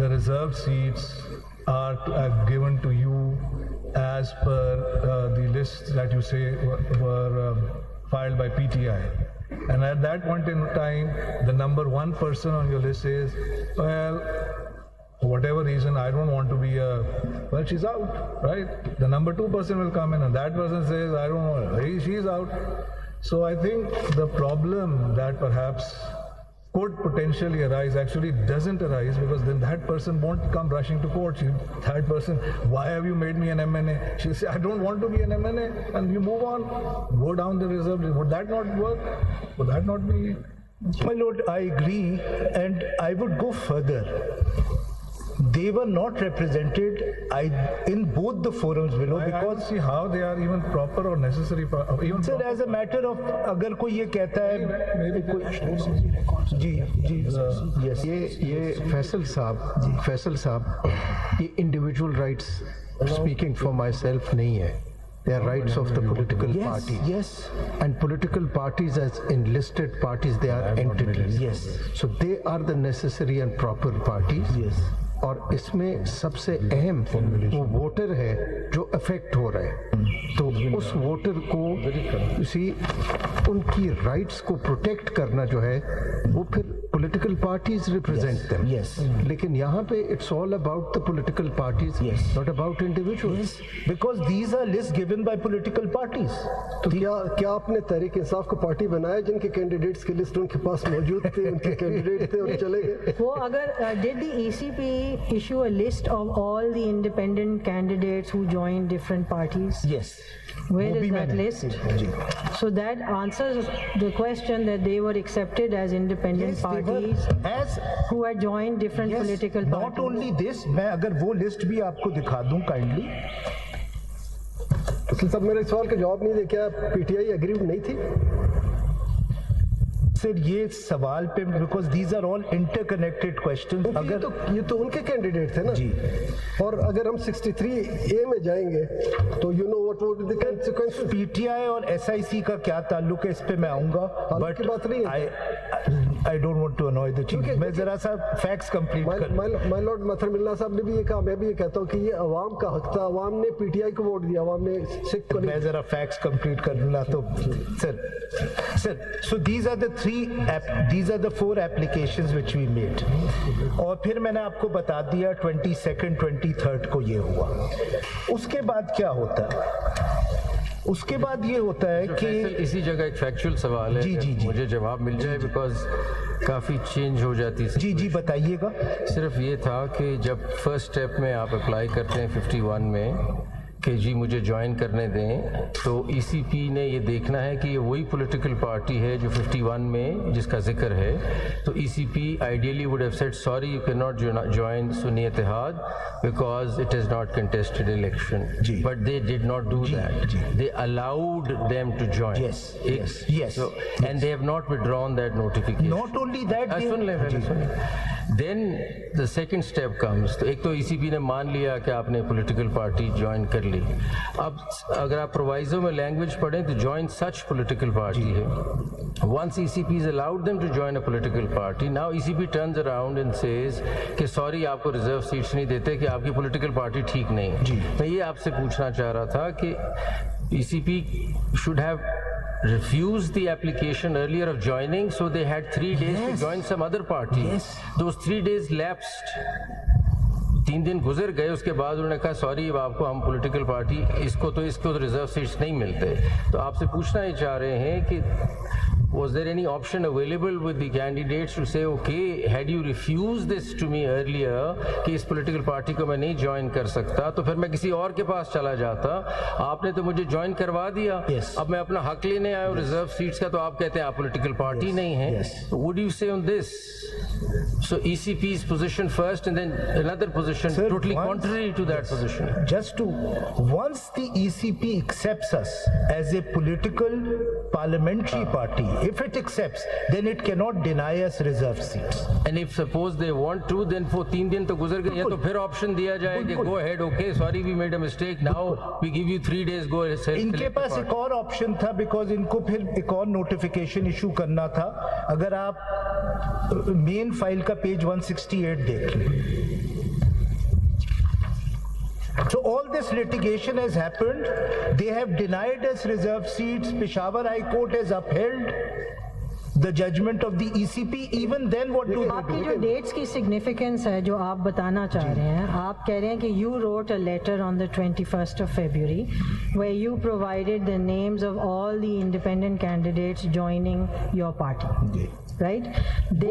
the reserved seats are given to you as per the lists that you say were filed by PTI. And at that point in time, the number one person on your list says, well, for whatever reason, I don't want to be well, she's out, right? The number two person will come in and that person says, I don't know, she's out. So I think the problem that perhaps could potentially arise actually doesn't arise, because then that person won't come rushing to court. That person, why have you made me an MNA? She'll say, I don't want to be an MNA, and you move on, go down the reserve list. Would that not work? Would that not be? My lord, I agree, and I would go further. They were not represented in both the forums below, I don't because see how they are even proper or necessary. Even sir, as a matter of, अगर कोई ये कहता है जी yes, ये फैसल साहब ये individual rights speaking for my self नहीं है. They are rights of the political parties. Yes. And political parties as enlisted parties, they are entities. Yes. So they are the necessary and proper parties. Yes. और इसमें सबसे अहम वो voter है जो affect हो रहा है. तो उस वोटर को उनकी राइट्स को प्रोटेक्ट करना जो है वो फिर political parties represent them. Yes. लेकिन यहाँ पे it's all about the political parties, not about individuals. Because these are lists given by political parties. तो क्या आपने तहरीक इंसाफ को पार्टी बनाया जिनके कैंडिडेट्स की लिस्ट उनके पास मौजूद थे, उनके कैंडिडेट थे और चले गए? वो अगर did the ECP issue a list of all the independent candidates who joined different parties? Yes. Where is that list? So that answers the question that they were accepted as independent parties who had joined different political parties. Not only this, मैं अगर वो list भी आपको दिखा दूं kindly. तो सब मेरे सवाल का जवाब नहीं दे, क्या पीटीआई एग्री नहीं थी? सर ये सवाल पे, because these are all interconnected question. अगर ये तो उनके कैंडिडेट थे ना जी, और अगर हम 63A में जाएंगे तो you know what would be the consequences? PTI और एसआईसी का क्या ताल्लुक है, इस पे मैं आऊंगा, बट की बात नहीं है. I don't want to annoy the chief. मैं जरा सा फैक्ट्स कंप्लीट कर. माय लॉर्ड मथर मिल्ला साहब ने भी ये कहा, मैं भी ये कहता हूँ कि ये अवाम का हक था. अवाम ने पीटीआई को वोट दिया, अवाम ने सिख को. मैं जरा फैक्ट्स कंप्लीट कर लूँगा. तो sir so these are the 4 applications which we made. और फिर मैंने आपको बता दिया 22nd 23rd को ये हुआ. उसके बाद क्या होता है? उसके बाद ये होता है कि इसी जगह एक फैक्चुअल सवाल है. जी. मुझे जवाब मिल जाए, बिकॉज काफ़ी चेंज हो जाती है. जी बताइएगा. सिर्फ ये था कि जब फर्स्ट स्टेप में आप अप्लाई करते हैं 51 में कि जी मुझे ज्वाइन करने दें, तो ईसीपी ने ये देखना है कि ये वही पॉलिटिकल पार्टी है जो 51 में जिसका जिक्र है. तो ECP ideally would have said sorry you can not join Sunni Ittehad because it is not contested election. But they did not do that. They allowed them to join. yes. And they have not withdrawn that notification. Not only that, सुन ले. Then the second step comes. तो एक तो ECP ने मान लिया कि आपने पॉलिटिकल पार्टी ज्वाइन कर ली. अब अगर आप प्रोवाइजो में लैंग्वेज पढ़ें तो ज्वाइन सच पॉलिटिकल पार्टी है. Once ECP is allowed them to join a political party, now ECP turns around and says कि सॉरी आपको रिजर्व सीट्स नहीं देते कि आपकी पॉलिटिकल पार्टी ठीक नहीं है. मैं ये आपसे पूछना चाह रहा था कि ECP should have refused the application earlier of joining, so they had 3 days to join some other party. Those 3 days lapsed. 3 दिन गुजर गए, उसके बाद उन्होंने कहा सॉरी अब आपको हम पॉलिटिकल पार्टी इसको तो रिजर्व सीट्स नहीं मिलते. तो आपसे पूछना ही चाह रहे हैं कि was there any option available with the candidates to say okay had you refused this to me earlier कि इस पॉलिटिकल पार्टी को मैं नहीं ज्वाइन कर सकता तो फिर मैं किसी और के पास चला जाता. आपने तो मुझे ज्वाइन करवा दिया. अब मैं अपना हक लेने आया हूँ रिजर्व सीट्स का, तो आप कहते हैं आप पॉलिटिकल पार्टी नहीं है. What do you say on this? So ECP's position first and then another position totally contrary to that position. Just to, once the ECP accepts us as a political parliamentary party, if it accepts, then it cannot deny us reserved seats. And if suppose they want to, then for 3 दिन तो गुजर गए, तो फिर option दिया जाए कि go ahead, okay, sorry we made a mistake, now we give you 3 days, go ahead. इनके पास एक और ऑप्शन था, बिकॉज इनको फिर एक और नोटिफिकेशन इशू करना था. अगर आप मेन फाइल का पेज 168 देख लें, So all this litigation has happened. They have denied us reserved seats. Peshawar High Court has upheld the judgment of the ECP. Even then, what do आपकी जो dates की सिग्निफिकेंस है जो आप बताना चाह रहे हैं, आप कह रहे हैं कि you wrote a letter on the 21st of February where you provided the names of all the independent candidates joining your party, right?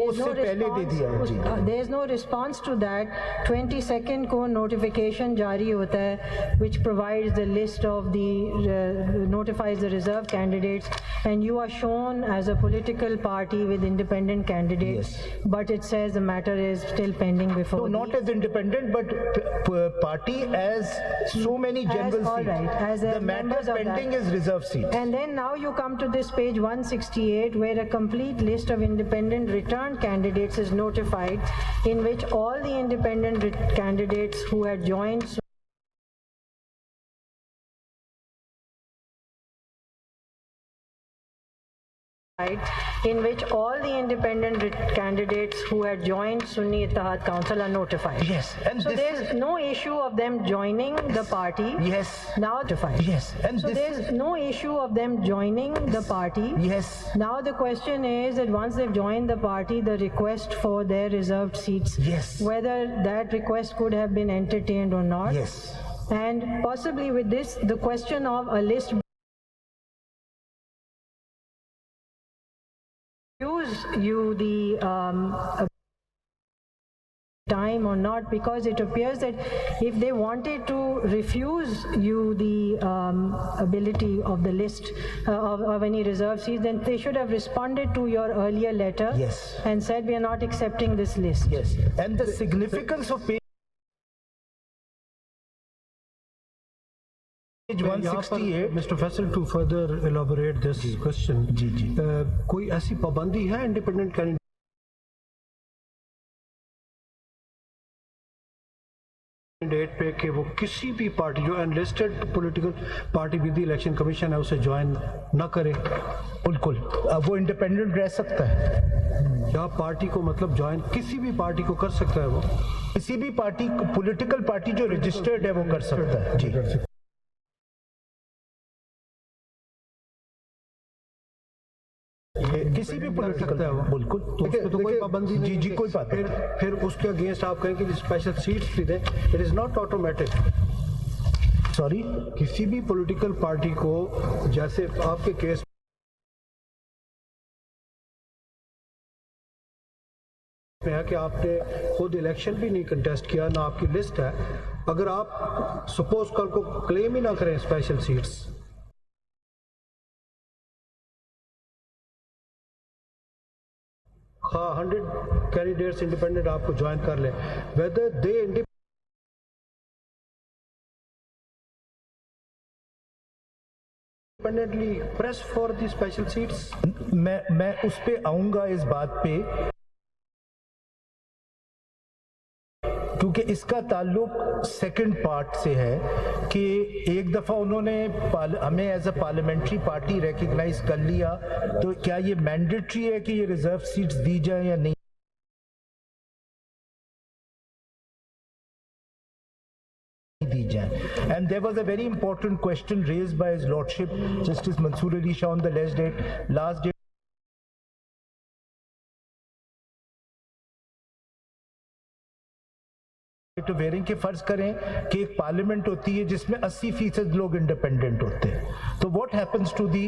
उससे पहले दे दिया है, जी। There is no response to that. 22nd को notification जारी होता है which provides the list of the notifies the reserve candidates, and you are shown as a political party with independent candidates, but it says the matter is still pending before. No, not as independent, but party as so many general all seats. right, as the matter members of pending that. is reserve seats. And then now you come to this page 168 where a complete list of independent returned candidates is notified, in which all the independent candidates who had joined Sunni Ittihad Council are notified. Yes, and so this there's is- no issue of them joining the party. Yes. Now notified. Yes, and so this there's is- no issue of them joining the party. Yes. Now the question is that once they've joined the party, the request for their reserved seats, Yes. whether that request could have been entertained or not. Yes. And possibly with this, the question of a list use you the time or not, because it appears that if they wanted to refuse you the ability of the list of any reserved seats, then they should have responded to your earlier letter. Yes. And said we are not accepting this list. Yes. And the significance of page 168. Mr. Faisal, to further elaborate this question, कोई ऐसी पाबंदी है independent candidate पे कि वो किसी भी party जो enlisted political party with the election commission है उसे ज्वाइन न करे? बिल्कुल, वो इंडिपेंडेंट रह सकता है। या पार्टी को मतलब ज्वाइन किसी भी पार्टी को कर सकता है? वो किसी भी पार्टी, पॉलिटिकल पार्टी जो रजिस्टर्ड है वो कर सकता है। जी। किसी भी पॉलिटिकल सकता है वो? बिल्कुल, तो उसपे तो कोई पाबंदी नहीं। जी कोई बात नहीं। फिर उसके अगेंस्ट आप कहेंगे कि स्पेशल सीट्स भी दें, it is not automatic. Sorry, किसी भी पॉलिटिकल पार्टी को, जैसे आपके केस में है कि आपने खुद इलेक्शन भी नहीं कंटेस्ट किया, ना आपकी लिस्ट है, अगर आप सपोज कल को क्लेम ही ना करें स्पेशल सीट्स, हाँ 100 कैंडिडेट्स इंडिपेंडेंट आपको ज्वाइन कर लें, whether they independently press for the special seats? मैं उस पे आऊंगा इस बात पे, क्योंकि इसका ताल्लुक सेकंड पार्ट से है कि एक दफ़ा उन्होंने हमें as a parliamentary party recognise कर लिया, तो क्या ये मैंडेटरी है कि ये रिजर्व सीट्स दी जाए या नहीं दी जाए? And there was a very important question raised by his lordship justice Mansoor Ali Shah on the last date to wearing के फर्ज करें कि एक पार्लियामेंट होती है जिसमें 80% लोग इंडिपेंडेंट होते हैं, तो व्हाट हैपेंस टू दी